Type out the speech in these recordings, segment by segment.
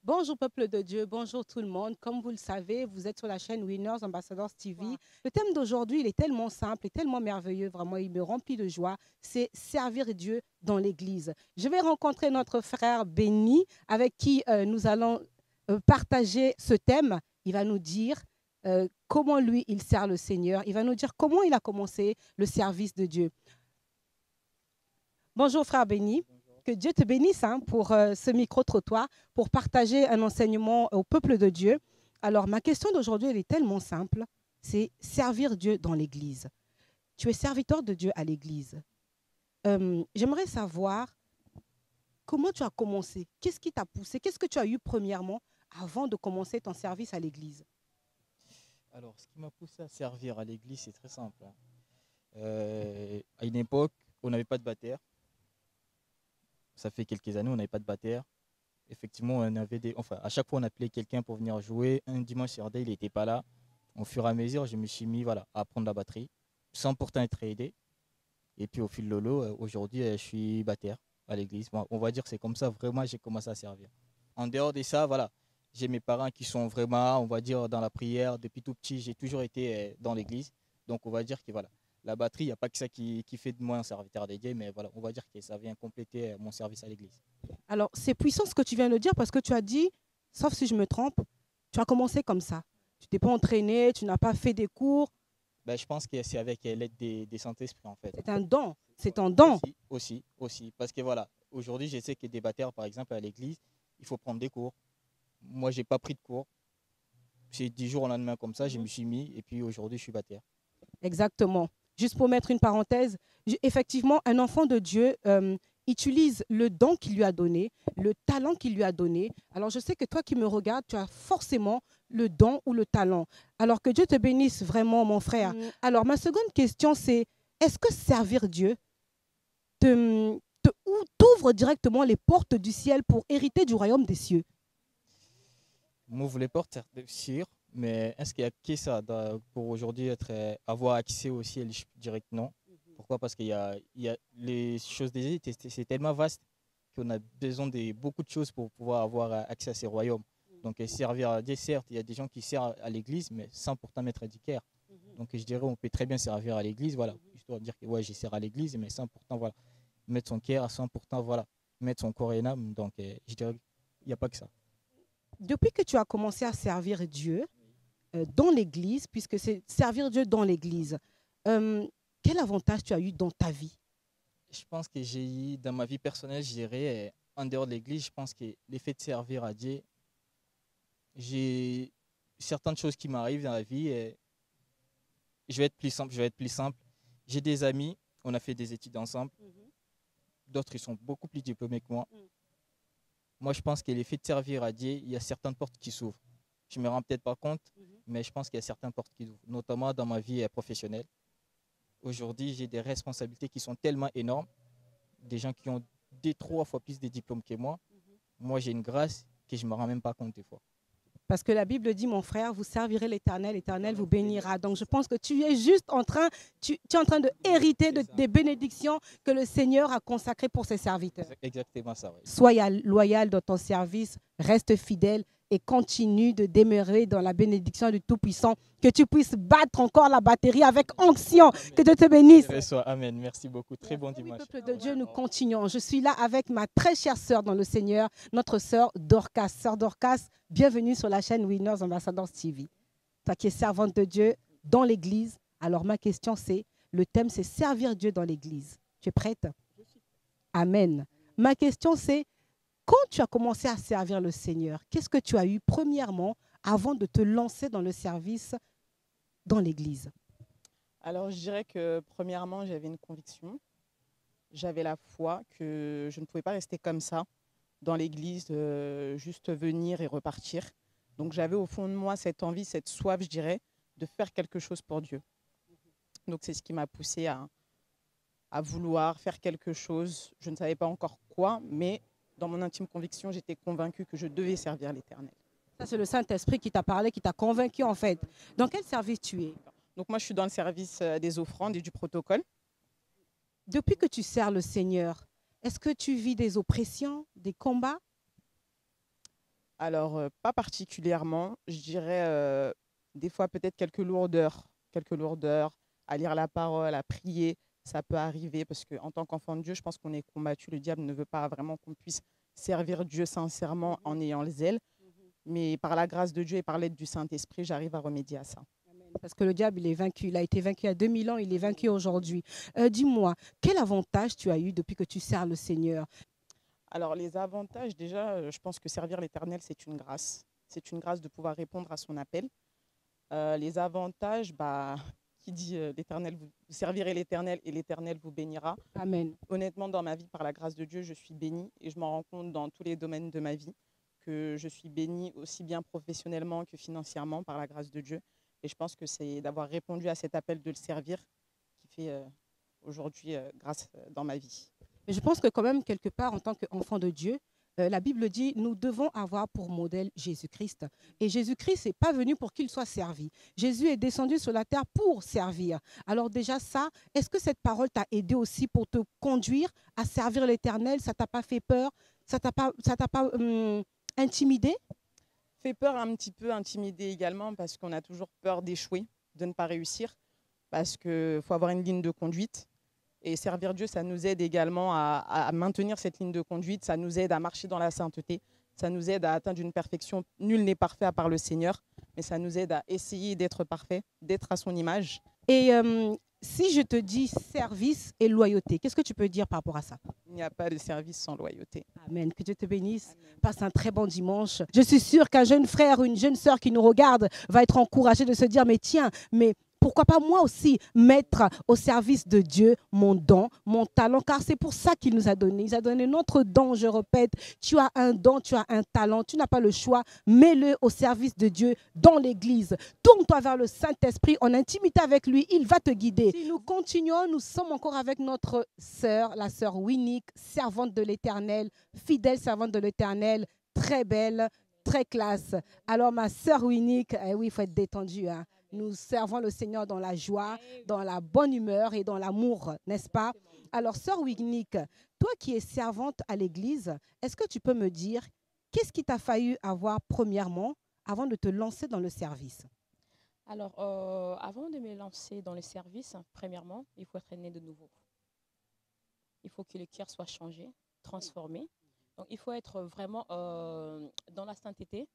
Bonjour peuple de Dieu, bonjour tout le monde. Comme vous le savez, vous êtes sur la chaîne Winners Ambassadors TV. Wow. Le thème d'aujourd'hui, il est tellement simple et tellement merveilleux, vraiment, il me remplit de joie. C'est servir Dieu dans l'Église. Je vais rencontrer notre frère Béni avec qui nous allons partager ce thème. Il va nous dire comment lui, il sert le Seigneur. Il va nous dire comment il a commencé le service de Dieu. Bonjour frère Béni. Que Dieu te bénisse pour ce micro-trottoir, pour partager un enseignement au peuple de Dieu. Alors, ma question d'aujourd'hui, elle est tellement simple. C'est servir Dieu dans l'Église. Tu es serviteur de Dieu à l'Église. J'aimerais savoir comment tu as commencé. Qu'est-ce qui t'a poussé? Qu'est-ce que tu as eu premièrement avant de commencer ton service à l'Église? Alors, ce qui m'a poussé à servir à l'église, c'est très simple, hein. À une époque, on n'avait pas de batteur. Ça fait quelques années, on n'avait pas de batteur. Effectivement, à chaque fois, on appelait quelqu'un pour venir jouer. Un dimanche sur deux, il n'était pas là. Au fur et à mesure, je me suis mis voilà, à apprendre la batterie, sans pourtant être aidé. Et puis, au fil de l'eau, aujourd'hui, je suis batteur à l'église. Bon, on va dire que c'est comme ça, vraiment, j'ai commencé à servir. En dehors de ça, voilà, j'ai mes parents qui sont vraiment, on va dire, dans la prière. Depuis tout petit, j'ai toujours été dans l'église. Donc, on va dire que voilà, la batterie, il n'y a pas que ça qui fait de moi un serviteur dédié, mais voilà, on va dire que ça vient compléter mon service à l'église. Alors, c'est puissant ce que tu viens de dire parce que tu as dit, sauf si je me trompe, tu as commencé comme ça. Tu t'es pas entraîné, tu n'as pas fait des cours. Ben, je pense que c'est avec l'aide des Saint-Esprit, en fait. C'est un don. C'est Voilà. un don. Aussi. Parce que voilà, aujourd'hui, je sais que des batteurs, par exemple, à l'église, il faut prendre des cours. Moi, j'ai pas pris de cours. C'est 10 jours au lendemain comme ça, je me suis mis, et puis aujourd'hui, je suis batteur. Exactement. Juste pour mettre une parenthèse, effectivement, un enfant de Dieu utilise le don qu'il lui a donné, le talent qu'il lui a donné. Alors, je sais que toi qui me regardes, tu as forcément le don ou le talent. Alors, que Dieu te bénisse vraiment, mon frère. Alors, ma seconde question, c'est est-ce que servir Dieu t'ouvre directement les portes du ciel pour hériter du royaume des cieux? M'ouvre les portes, c'est sûr, mais est-ce qu'il y a que ça pour aujourd'hui avoir accès au ciel? Je dirais que non. Pourquoi? Parce qu'il y a les choses des îles, c'est tellement vaste qu'on a besoin de beaucoup de choses pour pouvoir avoir accès à ces royaumes. Donc, servir à Dieu, certes, il y a des gens qui servent à l'église, mais sans pourtant mettre d'équerre. Donc, je dirais on peut très bien servir à l'église, voilà, histoire de dire que ouais, j'y sers à l'église, mais sans pourtant voilà, mettre son cœur, sans pourtant voilà, mettre son corps et âme. Donc, je dirais qu'il n'y a pas que ça. Depuis que tu as commencé à servir Dieu, dans l'Église, puisque c'est servir Dieu dans l'Église, euh, quel avantage tu as eu dans ta vie? Je pense que j'ai eu, dans ma vie personnelle, je dirais, en dehors de l'église, je pense que l'effet de servir à Dieu, j'ai certaines choses qui m'arrivent dans la vie et je vais être plus simple. J'ai des amis, on a fait des études ensemble, d'autres ils sont beaucoup plus diplômés que moi. Moi, je pense que l'effet de servir à Dieu, il y a certaines portes qui s'ouvrent. Je ne me rends peut-être pas compte, mais je pense qu'il y a certaines portes qui s'ouvrent, notamment dans ma vie professionnelle. Aujourd'hui, j'ai des responsabilités qui sont tellement énormes, des gens qui ont 2, 3 fois plus de diplômes que moi. Moi, j'ai une grâce que je ne me rends même pas compte des fois. Parce que la Bible dit, mon frère, vous servirez l'Éternel, l'Éternel vous bénira. Donc, je pense que tu es juste en train, tu es en train de hériter des bénédictions que le Seigneur a consacrées pour ses serviteurs. C'est exactement ça. Ouais. Sois loyal dans ton service, reste fidèle et continue de demeurer dans la bénédiction du Tout-Puissant. Que tu puisses battre encore la batterie avec onction. Que Dieu te bénisse. Amen. Merci beaucoup. Très bon Oui, dimanche. peuple de Dieu, nous continuons. Je suis là avec ma très chère sœur dans le Seigneur, notre sœur Dorcas. Sœur Dorcas, bienvenue sur la chaîne Winners Ambassadors TV. Toi qui es servante de Dieu dans l'Église. Alors ma question c'est, le thème c'est servir Dieu dans l'Église. Tu es prête? Amen. Ma question c'est, quand tu as commencé à servir le Seigneur, qu'est-ce que tu as eu premièrement avant de te lancer dans le service dans l'Église? Alors, je dirais que premièrement, j'avais une conviction. J'avais la foi que je ne pouvais pas rester comme ça dans l'église, juste venir et repartir. Donc, j'avais au fond de moi cette envie, cette soif, je dirais, de faire quelque chose pour Dieu. Donc, c'est ce qui m'a poussée à vouloir faire quelque chose. Je ne savais pas encore quoi, mais dans mon intime conviction, j'étais convaincue que je devais servir l'Éternel. Ça, c'est le Saint-Esprit qui t'a parlé, qui t'a convaincu en fait. Dans quel service tu es? Donc, moi, je suis dans le service des offrandes et du protocole. Depuis que tu sers le Seigneur, est-ce que tu vis des oppressions, des combats? Alors, pas particulièrement. Je dirais des fois peut-être quelques lourdeurs à lire la parole, à prier. Ça peut arriver parce qu'en tant qu'enfant de Dieu, je pense qu'on est combattu. Le diable ne veut pas vraiment qu'on puisse servir Dieu sincèrement en ayant le zèle. Mais par la grâce de Dieu et par l'aide du Saint-Esprit, j'arrive à remédier à ça. Parce que le diable, il est vaincu. Il a été vaincu il y a 2000 ans, il est vaincu aujourd'hui. Dis-moi, quel avantage tu as eu depuis que tu sers le Seigneur? Alors, les avantages, déjà, je pense que servir l'Éternel, c'est une grâce. C'est une grâce de pouvoir répondre à son appel. Les avantages, qui dit l'Éternel, vous servirez l'Éternel et l'Éternel vous bénira. Amen. Honnêtement, dans ma vie, par la grâce de Dieu, je suis bénie et je m'en rends compte dans tous les domaines de ma vie que je suis bénie aussi bien professionnellement que financièrement par la grâce de Dieu. Et je pense que c'est d'avoir répondu à cet appel de le servir qui fait aujourd'hui grâce dans ma vie. Mais je pense que quand même, quelque part, en tant qu'enfant de Dieu, la Bible dit, nous devons avoir pour modèle Jésus-Christ. Et Jésus-Christ n'est pas venu pour qu'il soit servi. Jésus est descendu sur la terre pour servir. Alors déjà ça, est-ce que cette parole t'a aidé aussi pour te conduire à servir l'Éternel? Ça t'a pas fait peur? Ça t'a pas intimidé? Fait peur, un petit peu intimidé également parce qu'on a toujours peur d'échouer, de ne pas réussir, parce qu'il faut avoir une ligne de conduite. Et servir Dieu, ça nous aide également à maintenir cette ligne de conduite, ça nous aide à marcher dans la sainteté, ça nous aide à atteindre une perfection. Nul n'est parfait à part le Seigneur, mais ça nous aide à essayer d'être parfait, d'être à son image. Et si je te dis service et loyauté, qu'est-ce que tu peux dire par rapport à ça? Il n'y a pas de service sans loyauté. Amen. Que Dieu te bénisse. Amen. Passe un très bon dimanche. Je suis sûre qu'un jeune frère ou une jeune sœur qui nous regarde va être encouragé de se dire, mais tiens, mais pourquoi pas moi aussi mettre au service de Dieu mon don, mon talent, car c'est pour ça qu'il nous a donné. Il a donné notre don, je répète. Tu as un don, tu as un talent, tu n'as pas le choix. Mets-le au service de Dieu dans l'Église. Tourne-toi vers le Saint-Esprit en intimité avec lui. Il va te guider. Si nous continuons, nous sommes encore avec notre sœur, la sœur Winnick, servante de l'Éternel, fidèle servante de l'Éternel, très belle, très classe. Alors ma sœur Winnick, oui, il faut être détendu, hein. Nous servons le Seigneur dans la joie, dans la bonne humeur et dans l'amour, n'est-ce pas? Alors, sœur Winnick, toi qui es servante à l'église, est-ce que tu peux me dire qu'est-ce qui t'a fallu avoir premièrement avant de te lancer dans le service? Alors, avant de me lancer dans le service, premièrement, il faut être né de nouveau. Il faut que le cœur soit changé, transformé. Donc, il faut être vraiment dans la sainteté,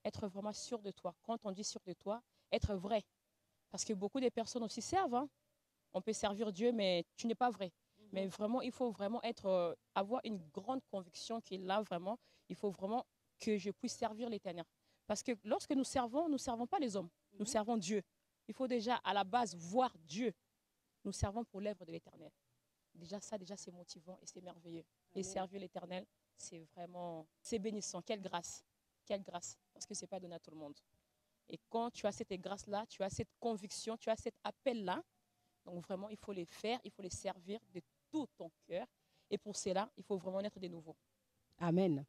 être vraiment sûr de toi. Quand on dit sûr de toi, être vrai. Parce que beaucoup de personnes aussi servent. Hein. On peut servir Dieu, mais tu n'es pas vrai. Mais vraiment, il faut vraiment avoir une grande conviction que là, vraiment, il faut vraiment que je puisse servir l'Éternel. Parce que lorsque nous ne servons pas les hommes, nous servons Dieu. Il faut déjà, à la base, voir Dieu. Nous servons pour l'œuvre de l'Éternel. Déjà, c'est motivant et c'est merveilleux. Et servir l'Éternel, c'est vraiment, c'est bénissant. Quelle grâce. Quelle grâce. Parce que ce n'est pas donné à tout le monde. Et quand tu as cette grâce-là, tu as cette conviction, tu as cet appel-là, donc vraiment, il faut les faire, il faut les servir de tout ton cœur. Et pour cela, il faut vraiment naître de nouveau. Amen.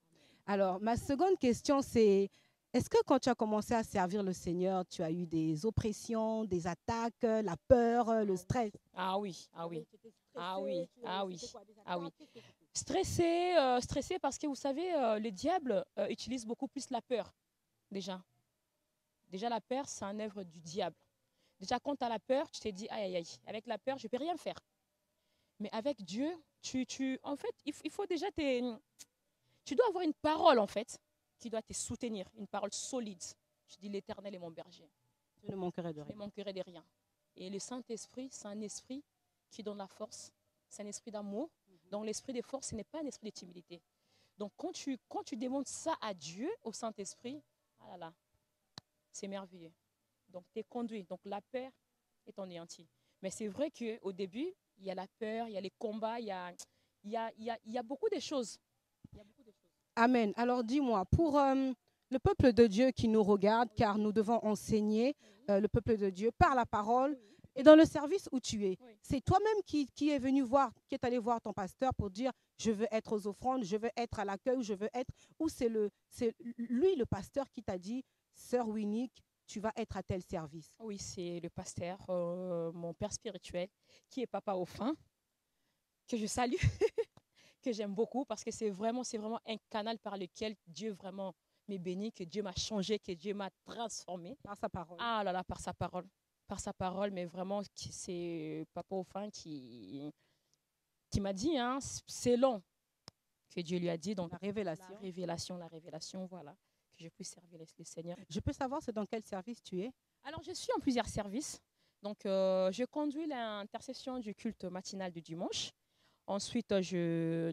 Alors, ma seconde question, c'est, est-ce que quand tu as commencé à servir le Seigneur, tu as eu des oppressions, des attaques, la peur, le stress? Ah oui, ah oui, ah oui, ah oui, ah oui. Stressé parce que vous savez, le diable utilise beaucoup plus la peur, déjà. Déjà, la peur, c'est un œuvre du diable. Déjà, quand tu as la peur, tu te dis, aïe, aïe, aïe, avec la peur, je ne peux rien faire. Mais avec Dieu, en fait, il faut déjà, tu dois avoir une parole, en fait, qui doit te soutenir, une parole solide. Je dis, l'Éternel est mon berger. Je ne manquerai de rien. Je ne manquerai de rien. Et le Saint-Esprit, c'est un esprit qui donne la force. C'est un esprit d'amour. Donc, l'esprit de force, ce n'est pas un esprit de timidité. Donc, quand tu démontres ça à Dieu, au Saint-Esprit, ah là là, c'est merveilleux. Donc, tu es conduit. Donc, la peur est anéantie. Mais c'est vrai qu'au début, il y a la peur, il y a les combats, il y a beaucoup de choses. Amen. Alors, dis-moi, pour le peuple de Dieu qui nous regarde, car nous devons enseigner le peuple de Dieu par la parole et dans le service où tu es. C'est toi-même qui est venu voir, qui est allé voir ton pasteur pour dire, je veux être aux offrandes, je veux être à l'accueil, je veux être... Ou c'est lui, le pasteur, qui t'a dit, sœur Winnick, tu vas être à tel service? Oui, c'est le pasteur, mon père spirituel, qui est papa au fin, que je salue, que j'aime beaucoup parce que c'est vraiment un canal par lequel Dieu vraiment béni, que Dieu m'a changé, que Dieu m'a transformé. Par sa parole. Ah là là, par sa parole. Par sa parole, mais vraiment, c'est Papa Ofin qui m'a dit, hein, c'est long, que Dieu lui a dit. Donc, La révélation. la révélation, voilà, que je puisse servir le Seigneur. Je peux savoir c'est dans quel service tu es? Alors, je suis en plusieurs services. Donc, je conduis l'intercession du culte matinal du dimanche. Ensuite, je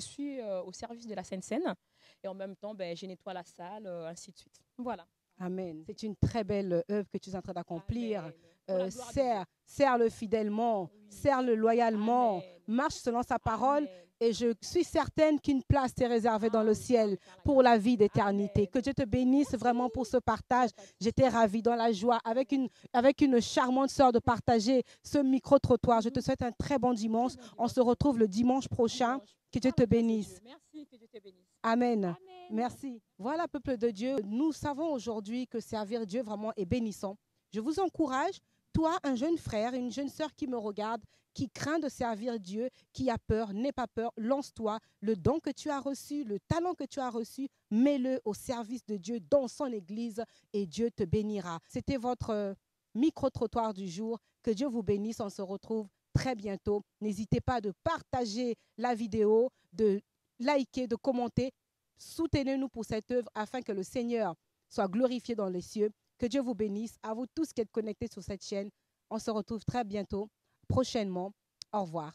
suis au service de la Sainte-Seine. Et en même temps, je nettoie la salle, ainsi de suite. Voilà. Amen. C'est une très belle œuvre que tu es en train d'accomplir. Amen. Pour la gloire de Dieu. Sers-le fidèlement, Oui. sers-le loyalement, Amen. marche selon sa parole. Amen. Et je suis certaine qu'une place t'est réservée dans le ciel pour la vie d'éternité. Amen. Que Dieu te bénisse vraiment pour ce partage. J'étais ravie dans la joie avec une charmante sœur de partager ce micro-trottoir. Je te souhaite un très bon dimanche. On se retrouve le dimanche prochain. Que Dieu te bénisse. Merci, que Dieu te bénisse. Amen. Amen. Merci. Voilà, peuple de Dieu, nous savons aujourd'hui que servir Dieu vraiment est bénissant. Je vous encourage, toi, un jeune frère, une jeune sœur qui me regarde, qui craint de servir Dieu, qui a peur, n'aie pas peur, lance-toi. Le don que tu as reçu, le talent que tu as reçu, mets-le au service de Dieu dans son église et Dieu te bénira. C'était votre micro-trottoir du jour. Que Dieu vous bénisse. On se retrouve très bientôt. N'hésitez pas de partager la vidéo, de liker, de commenter. Soutenez-nous pour cette œuvre afin que le Seigneur soit glorifié dans les cieux. Que Dieu vous bénisse. À vous tous qui êtes connectés sur cette chaîne. On se retrouve très bientôt, prochainement. Au revoir.